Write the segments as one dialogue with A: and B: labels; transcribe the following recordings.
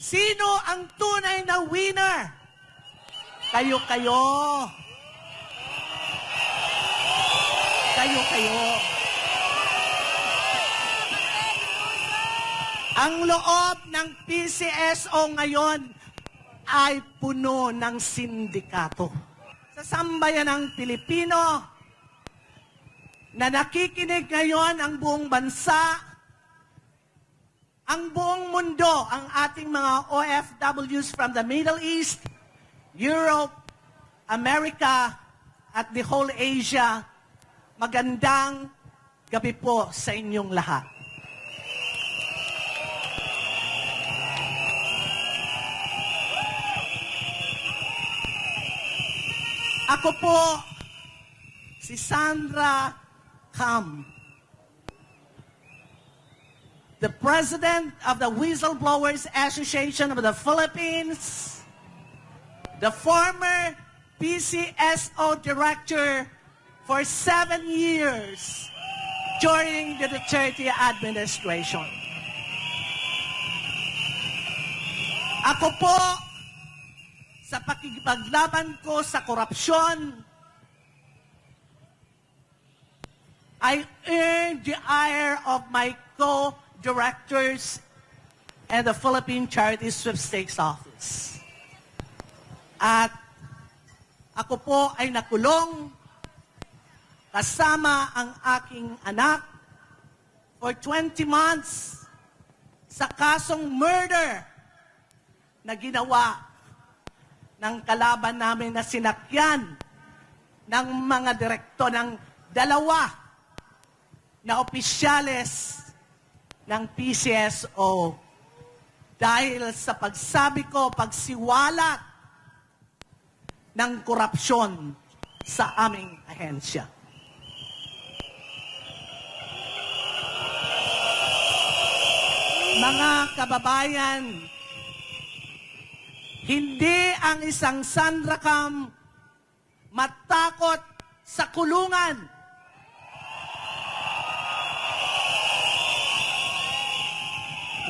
A: Sino ang tunay na winner? Kayo-kayo. Kayo-kayo. Ang loob ng PCSO ngayon ay puno ng sindikato. Sa sambayanang Pilipino na nakikinig ngayon ang buong bansa, ang buong mundo, ang ating mga OFWs from the Middle East, Europe, America, at the whole Asia, magandang gabi po sa inyong lahat. Ako po, si Sandra Cam, the President of the Whistleblowers Association of the Philippines, the former PCSO Director for 7 years during the Duterte administration. Ako po, sa pakikipaglaban ko sa korupsyon, I earned the ire of my co-directors and the Philippine Charity Sweepstakes Office. At ako po ay nakulong kasama ang aking anak for 20 months sa kasong murder na ginawa ng kalaban namin na sinakyan ng mga direktor ng dalawa na opisyales ng PCSO dahil sa pagsabi ko, pagsiwalat ng korupsyon sa aming ahensya. Mga kababayan, hindi ang isang Sandra Cam matakot sa kulungan.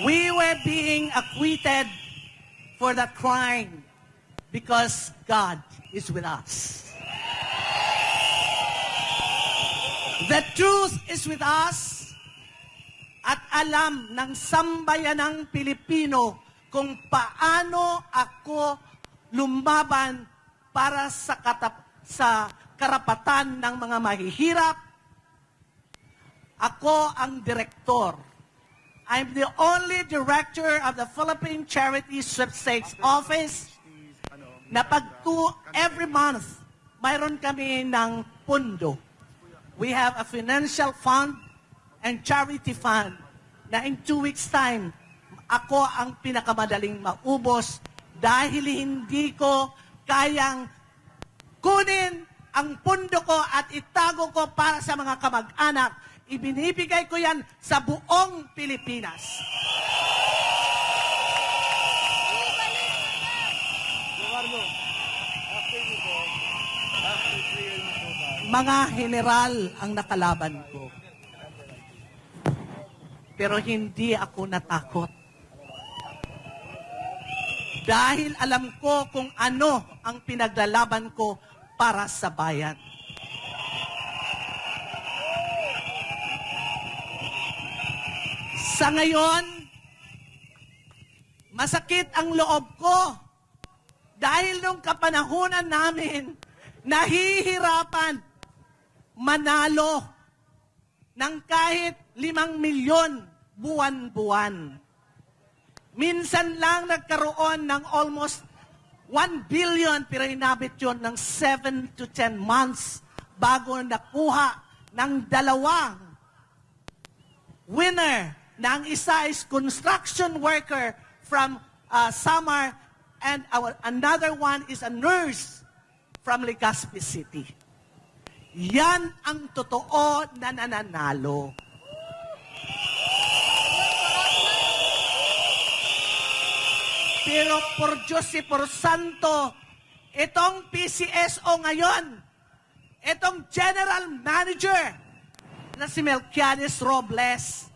A: We were being acquitted for that crime because God is with us. The truth is with us at alam ng sambayanang Pilipino kung paano ako lumaban para sa karapatan ng mga mahihirap. Ako ang direktor. I'm the only director of the Philippine Charity Sweepstakes Office na every month, mayroon kami ng pundo. We have a financial fund and charity fund na in 2 weeks' time, ako ang pinakamadaling maubos dahil hindi ko kayang kunin ang pundo ko at itago ko para sa mga kamag-anak. Ibinibigay ko yan sa buong Pilipinas. Mga general ang nakalaban ko. Pero hindi ako natakot. Dahil alam ko kung ano ang pinaglalaban ko para sa bayan. Sa ngayon, masakit ang loob ko dahil nung kapanahunan namin, nahihirapan manalo ng kahit 5 milyon buwan-buwan. Minsan lang nagkaroon ng almost 1 billion, pero inabot yun ng 7 to 10 months bago nakuha ng dalawang winner na ang isa is construction worker from Samar and another one is a nurse from Legazpi City. Yan ang totoo na nananalo. Pero por Diyos y por Santo, itong PCSO ngayon, itong General Manager na si Melquiades Robles,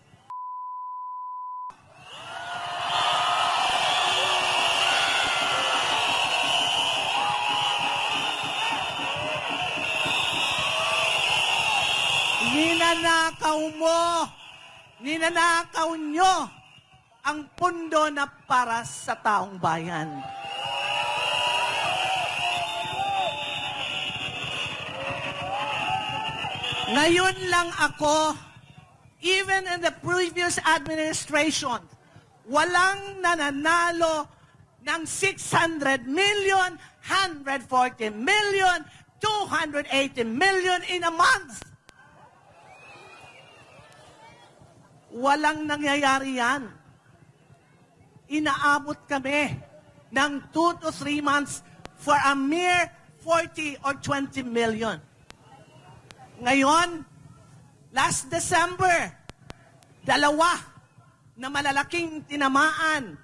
A: Ninanakaw nyo ang pundo na para sa taong bayan. Ngayon lang ako, even in the previous administration, walang nananalo ng 600 million, 140 million, 280 million in a month. Walang nangyayari yan. Inaabot kami ng 2 to 3 months for a mere 40 or 20 million. Ngayon, last December, 2 na malalaking tinamaan,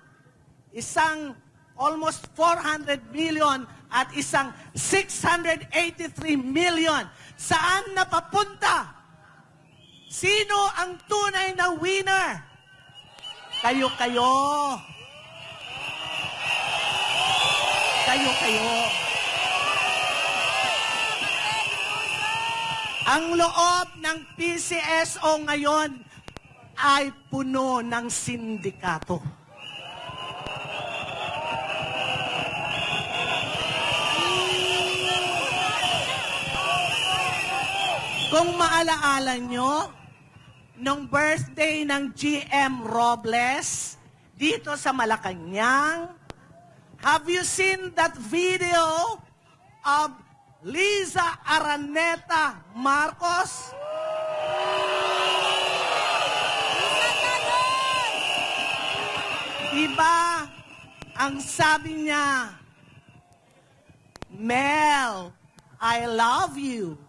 A: isang almost 400 million at isang 683 million. Saan napapunta? Sino ang tunay na winner? Kayo-kayo. Kayo-kayo. Ang loob ng PCSO ngayon ay puno ng sindikato. Kung maalaala nyo, nung birthday ng GM Robles, dito sa Malacanang, have you seen that video of Liza Araneta Marcos? Diba, ang sabi niya, Mel, I love you.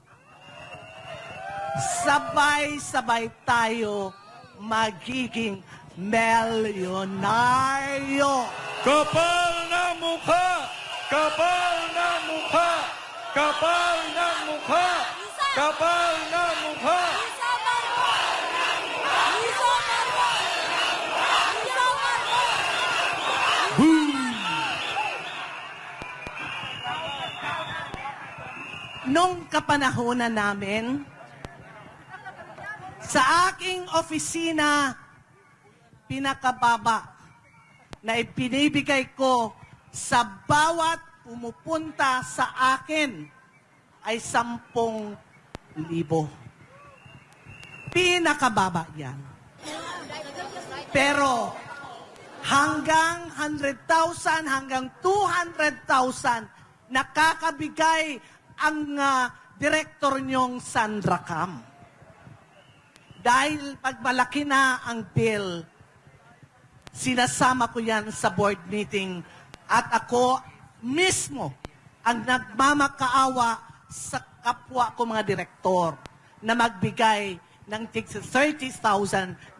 A: Sabay-sabay tayo magiging milyonaryo.
B: Kapal na mukha! Kapal na mukha! Kapal na mukha! Kapal na mukha!
A: Nung kapanahonan namin, sa aking opisina, pinakababa na ipinibigay ko sa bawat pumupunta sa akin ay 10,000. Pinakababa yan. Pero hanggang 100,000, hanggang 200,000, nakakabigay ang direktor nyong Sandra Cam. Dahil pag malaki na ang bill, sinasama ko yan sa board meeting at ako mismo ang nagmamakaawa sa kapwa ko mga direktor na magbigay ng 30,000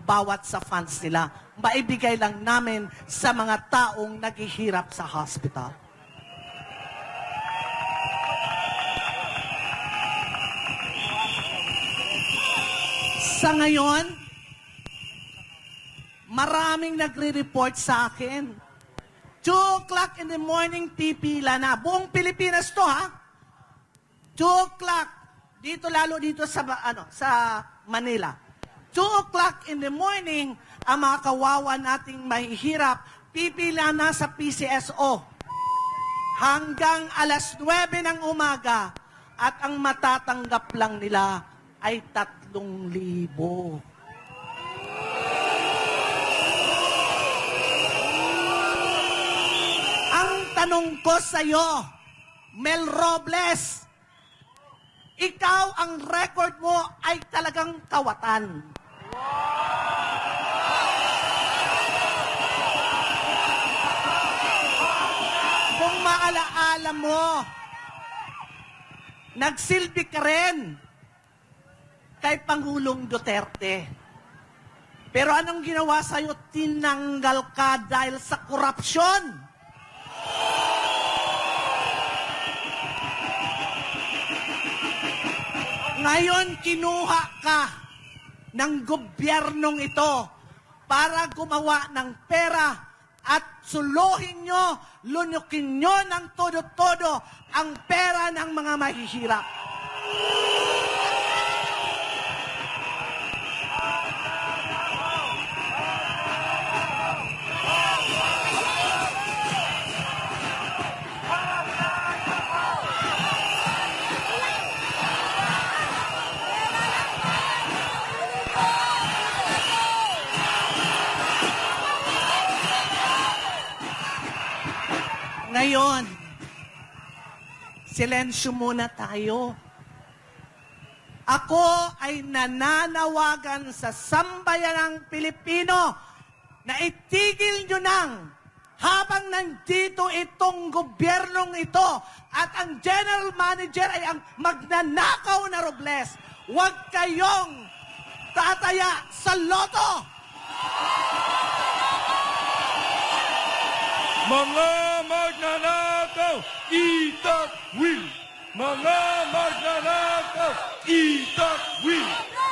A: bawat sa funds nila. Maibigay lang namin sa mga taong naghihirap sa hospital. Sa ngayon, maraming nagre-report sa akin. 2 o'clock in the morning, pipila na. Buong Pilipinas to, ha? 2 o'clock. Dito, lalo dito sa Manila. 2 o'clock in the morning, ang mga kawawa nating mahihirap, pipila na sa PCSO. Hanggang alas 9 ng umaga. At ang matatanggap lang nila ay 3,000. Ang tanong ko sa iyo, Mel Robles, ikaw ang record mo ay talagang kawatan. Kung maalaala mo, nagsilbi ka rin kay Pangulong Duterte. Pero anong ginawa sa'yo? Tinanggal ka dahil sa korupsyon. Ngayon, kinuha ka ng gobyernong ito para gumawa ng pera at suluhin nyo, lunukin nyo ng todo-todo ang pera ng mga mahihirap. Ngayon, silensyo muna tayo. Ako ay nananawagan sa sambayanang Pilipino na itigil nyo nang habang nandito itong gobyernong ito at ang general manager ay ang magnanakaw na Robles. Huwag kayong tataya sa loto!
B: Mga magnanakaw, itakwil! Mga magnanakaw, itakwil!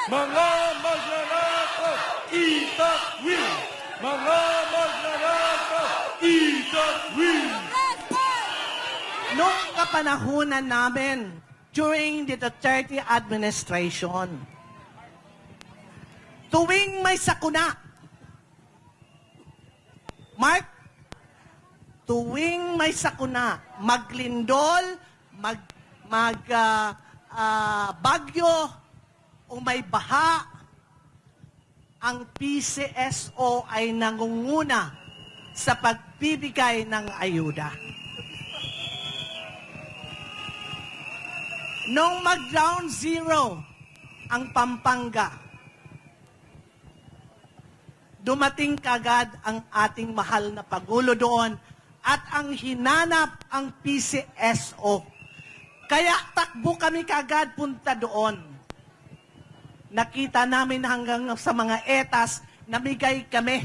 B: Mga magnanakaw, itakwil! Mga magnanakaw, itakwil!
A: Noong kapanahunan namin, during the Duterte administration, tuwing may sakuna, Mark, tuwing may sakuna, maglindol, bagyo, o may baha, ang PCSO ay nangunguna sa pagbibigay ng ayuda. Nung mag-ground zero ang Pampanga, dumating kagad ang ating mahal na Pangulo doon at ang hinanap ang PCSO. Kaya takbo kami kagad punta doon. Nakita namin hanggang sa mga etas, namigay kami.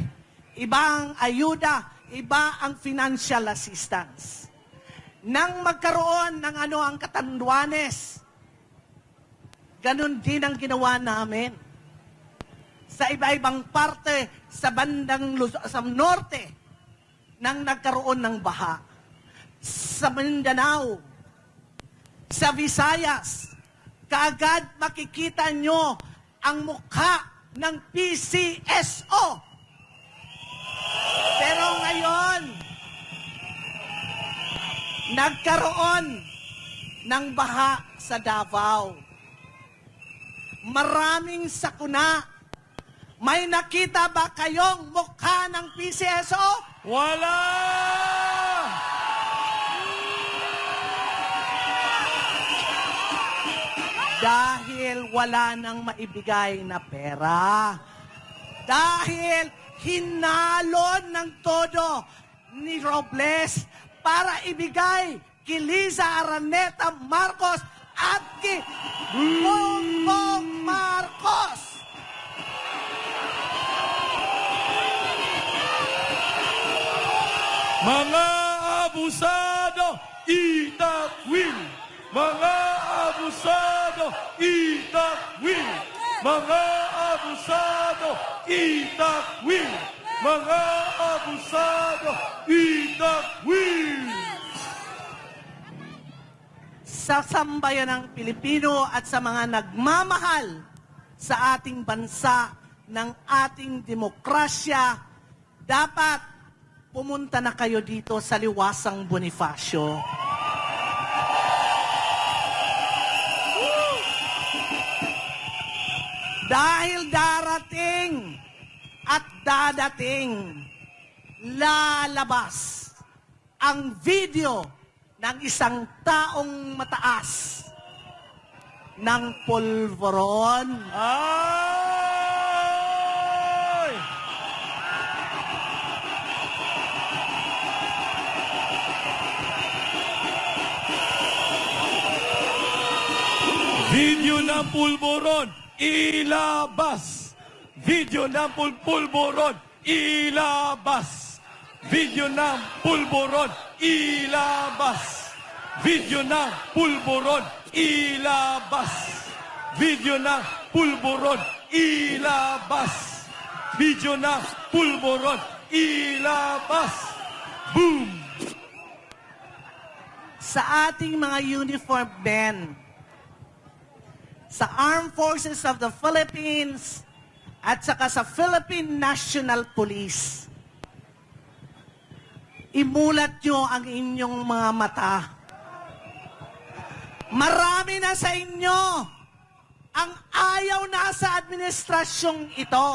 A: Iba ang ayuda, iba ang financial assistance. Nang magkaroon ng ang Katanduanes, ganun din ang ginawa namin. Sa iba-ibang parte, sa bandang sa norte, nang nagkaroon ng baha. Sa Mindanao, sa Visayas, kaagad makikita nyo ang mukha ng PCSO. Pero ngayon, nagkaroon ng baha sa Davao. Maraming sakuna. May nakita ba kayong mukha ng PCSO?
B: Wala!
A: Dahil wala nang maibigay na pera. Dahil hinalon ng todo ni Robles para ibigay kay Liza Araneta Marcos at kay Bongbong Marcos.
B: Mga abusado, itakwil! Mga abusado, itakwil! Mga abusado, itakwil! Mga abusado, itakwil!
A: Sa sambayanang Pilipino at sa mga nagmamahal sa ating bansa ng ating demokrasya, dapat pumunta na kayo dito sa Liwasang Bonifacio. Dahil darating at dadating, lalabas ang video ng isang taong mataas ng polvoron.
B: Ay! Video ng pulburon, ilabas! Video ng pulburon, ilabas! Video ng pulburon, ilabas! Video ng pulburon, ilabas! Video ng pulburon, ilabas! Video ng pulburon, ilabas! Boom!
A: Sa ating mga uniformed men, sa Armed Forces of the Philippines, at saka sa Philippine National Police, imulat nyo ang inyong mga mata. Marami na sa inyo ang ayaw na sa administrasyong ito.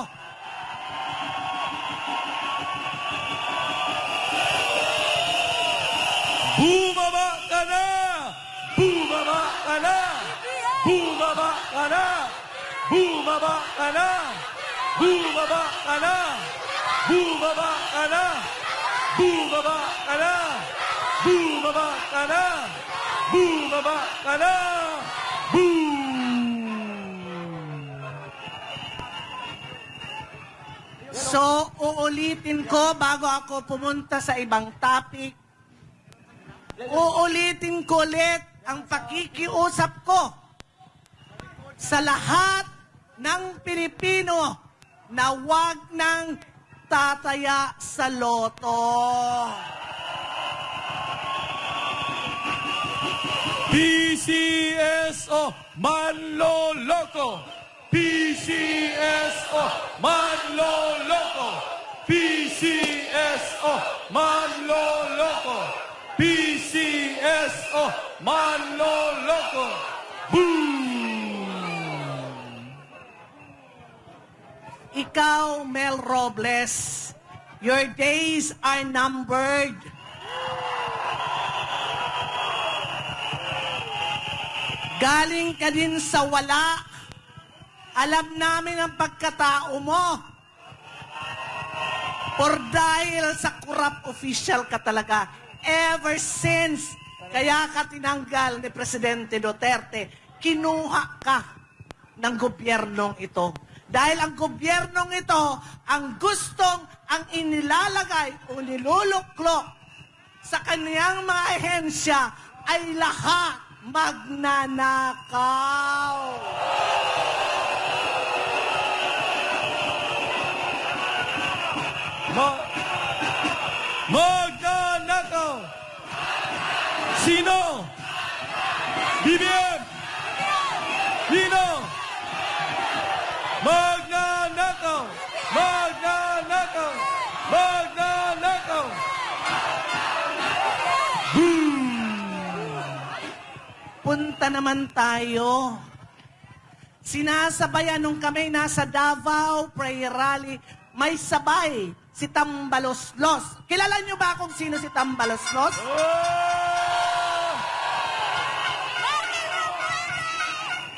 B: ka na! Bumaba ka na! Bumaba ka na! Bumaba ka na! Bumaba ka na! Bumaba ka na! Bumaba ka na!
A: So, uulitin ko bago ako pumunta sa ibang topic. Uulitin ko ulit ang pakikiusap ko sa lahat ng Pilipino na wag nang tataya sa loto.
B: PCSO Manloloko! PCSO Manloloko! PCSO Manloloko! PCSO Manloloko! Boom!
A: Ikaw, Mel Robles, your days are numbered. Galing ka din sa wala. Alam namin ang pagkatao mo. Or dahil sa corrupt official ka talaga. Ever since, kaya ka tinanggal ni Presidente Duterte, kinuha ka ng gobyernong ito. Dahil ang gobyernong ito, ang inilalagay o niluluklok sa kaniyang mga ahensya ay lahat magnanakaw.
B: Magnanakaw! Sino? BBM! Sino? Magnanakaw! Magnanakaw! Magnanakaw!
A: Punta naman tayo. Sinasabayan nung kami nasa Davao Prayer Rally, may sabay si Tambaloslos. Kilala niyo ba kung sino si Tambaloslos?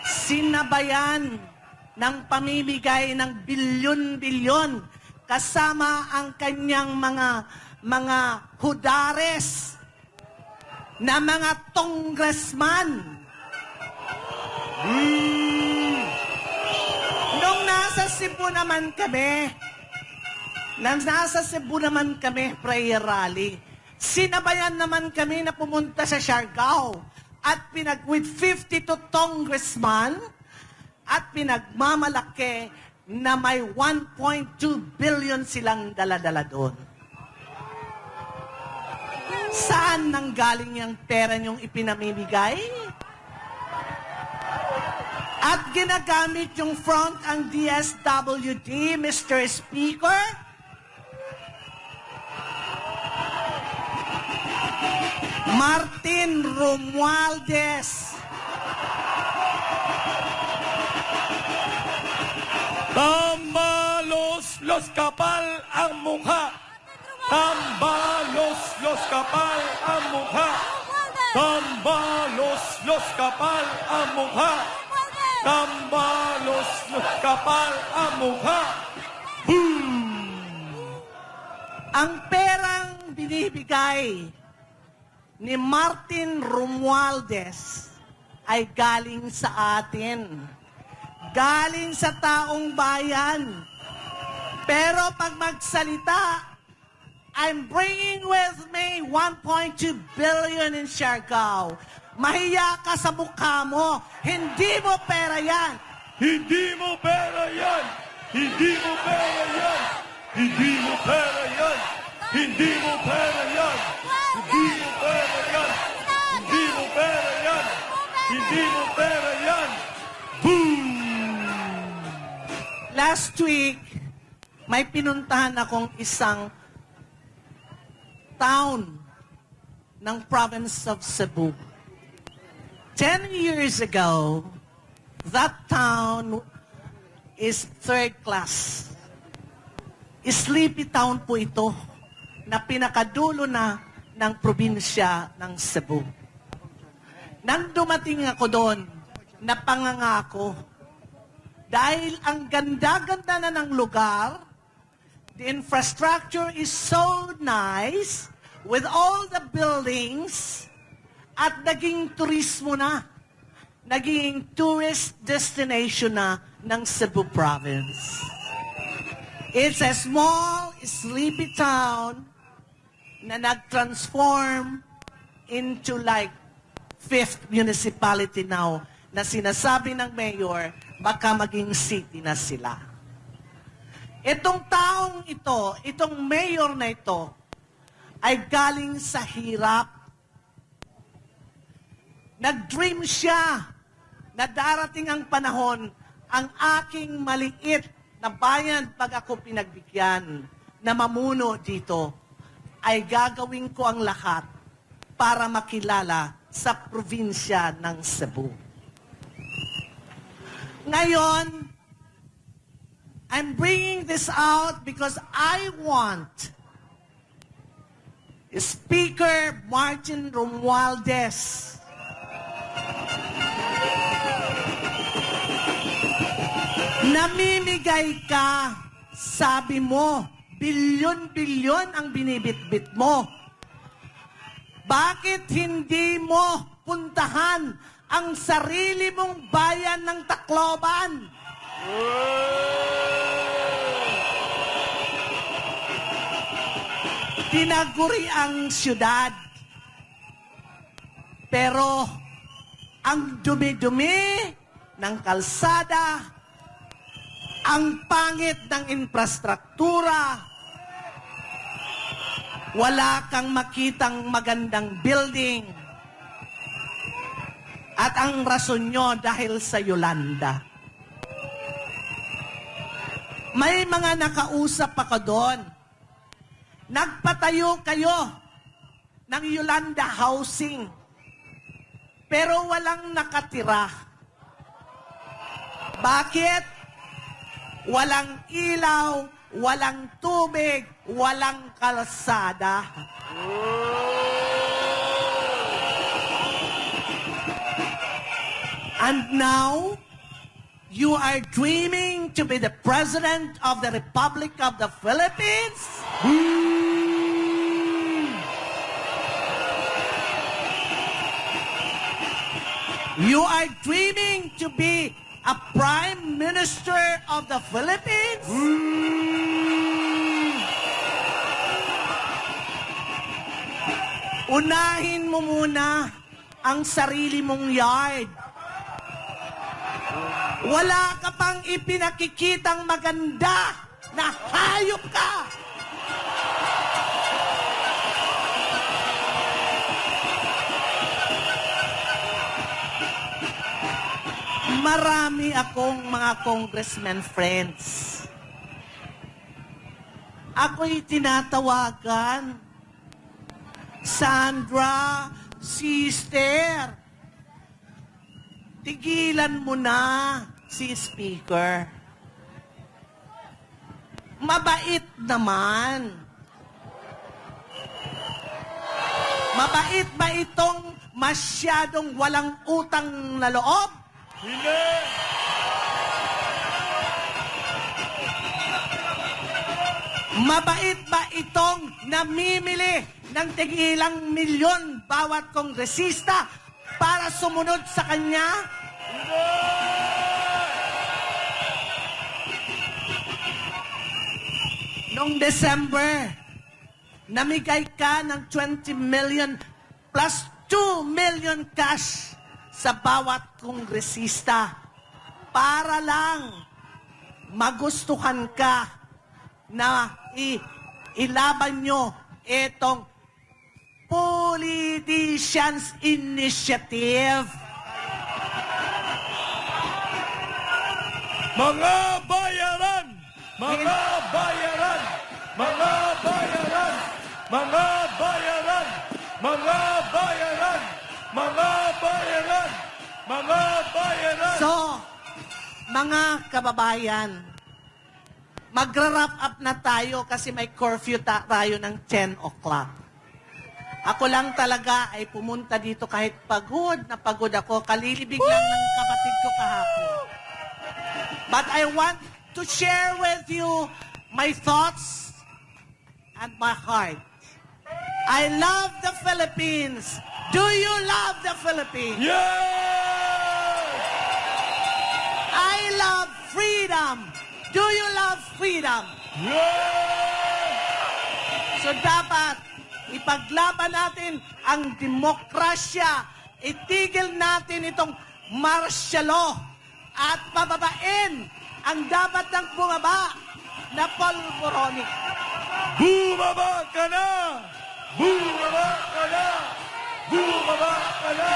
A: Sinabayan ng pamimigay ng bilyon-bilyon kasama ang kanyang mga hudares na mga congressman. Nung nasa Cebu naman kami, prayer rally, sinabayan naman kami na pumunta sa Siargao at with 52 congressman at pinagmamalaki na may 1.2 billion silang dala-dala doon. Saan nanggaling yung pera niyong ipinamimigay? At ginagamit yung front ang DSWD, Mr. Speaker? Martin Romualdez.
B: Tambalos-los kapal ang mukha. Tambalos-los kapal ang mukha. Tambalos-los kapal ang mukha. Tambalos-los kapal ang mukha. Boom!
A: Ang perang binibigay ni Martin Romualdez ay galing sa atin. Galing sa taong bayan. Pero pag magsalita, I'm bringing with me 1.2 billion in Siargao. Mahiya ka sa mukha mo. Hindi mo pera yan.
B: Hindi mo pera yan! Hindi mo pera yan! Hindi mo pera yan! Hindi mo pera yan! Hindi mo pera yan! Hindi mo pera yan! Hindi mo pera yan! Boom!
A: Last week, may pinuntahan akong isang town ng province of Cebu. 10 years ago, that town is third class. Sleepy town po ito na pinakadulo na ng probinsya ng Cebu. Nang dumating ako doon, na pangangako. Dahil ang ganda-ganda na ng lugar, the infrastructure is so nice with all the buildings at naging turismo na. Naging tourist destination na ng Cebu Province. It's a small, sleepy town na nag-transform into like 5th municipality now na sinasabi ng mayor, baka maging city na sila. Itong taong ito, itong mayor na ito, ay galing sa hirap. Nag-dream siya na darating ang panahon, ang aking maliit na bayan pag ako pinagbigyan na mamuno dito, ay gagawin ko ang lahat para makilala sa probinsya ng Cebu. Ngayon, I'm bringing this out because I want Speaker Martin Romualdez namimigay ka, sabi mo, bilyon-bilyon ang binibitbit mo. Bakit hindi mo puntahan ang sarili mong bayan ng Tacloban? Tinaguri ang siyudad. Pero ang dumi-dumi ng kalsada, ang pangit ng infrastruktura, wala kang makitang magandang building. At ang rason nyo dahil sa Yolanda. May mga nakausap ako doon. Nagpatayo kayo ng Yolanda housing, pero walang nakatira. Bakit? Walang ilaw, walang tubig, walang kalsada. And now, you are dreaming to be the President of the Republic of the Philippines? You are dreaming to be a Prime Minister of the Philippines? Unahin mo muna ang sarili mong yard. Wala ka pang ipinakikitang maganda na hayop ka. Marami akong mga congressman friends. Ako'y tinatawagan. Sandra, sister, tigilan mo na si Speaker. Mabait naman. Mabait ba itong masyadong walang utang na loob?
B: Hindi!
A: Mabait ba itong namimili ng tigilang milyon bawat kongresista para sumunod sa kanya?
B: Hindi!
A: Noong December, namigay ka ng 20 million plus 2 million cash sa bawat kongresista para lang magustuhan ka na ilaban nyo itong Politicians Initiative.
B: Mga bayaran! Mga bayaran! Mga bayaran! Mga bayaran! Mga bayaran! Mga bayaran! Mga bayaran!
A: So, mga kababayan, magra-wrap up na tayo kasi may curfew tayo ng 10 o'clock. Ako lang talaga ay pumunta dito kahit pagod na pagod ako. Kalilibig lang ng kapatid ko kahapon. But I want to share with you my thoughts and my heart. I love the Philippines. Do you love the Philippines?
B: Yes!
A: I love freedom. Do you love freedom?
B: Yes!
A: So dapat ipaglaban natin ang demokrasya. Itigil natin itong martial law at pababain ang dapat ng bumaba na polvoronic.
B: Bumaba ka na! Bumaba ka na! Bumaba ka na!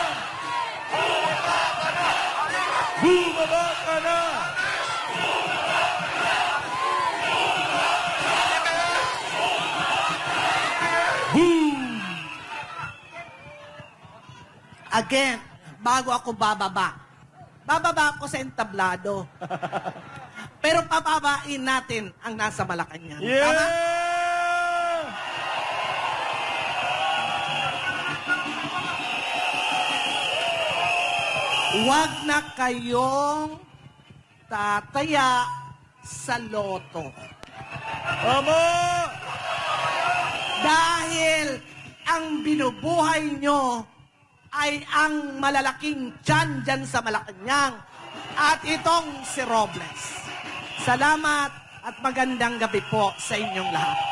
B: Bumaba ka na! Boom!
A: Again, bago ako bababa ako sa entablado. Pero pababain natin ang nasa Malacanang.
B: Yeah!
A: Tama? Huwag na kayong tataya sa loto.
B: Tama!
A: Dahil ang binubuhay nyo ay ang malalaking tiyan dyan sa Malacanang at itong si Robles. Salamat at magandang gabi po sa inyong lahat.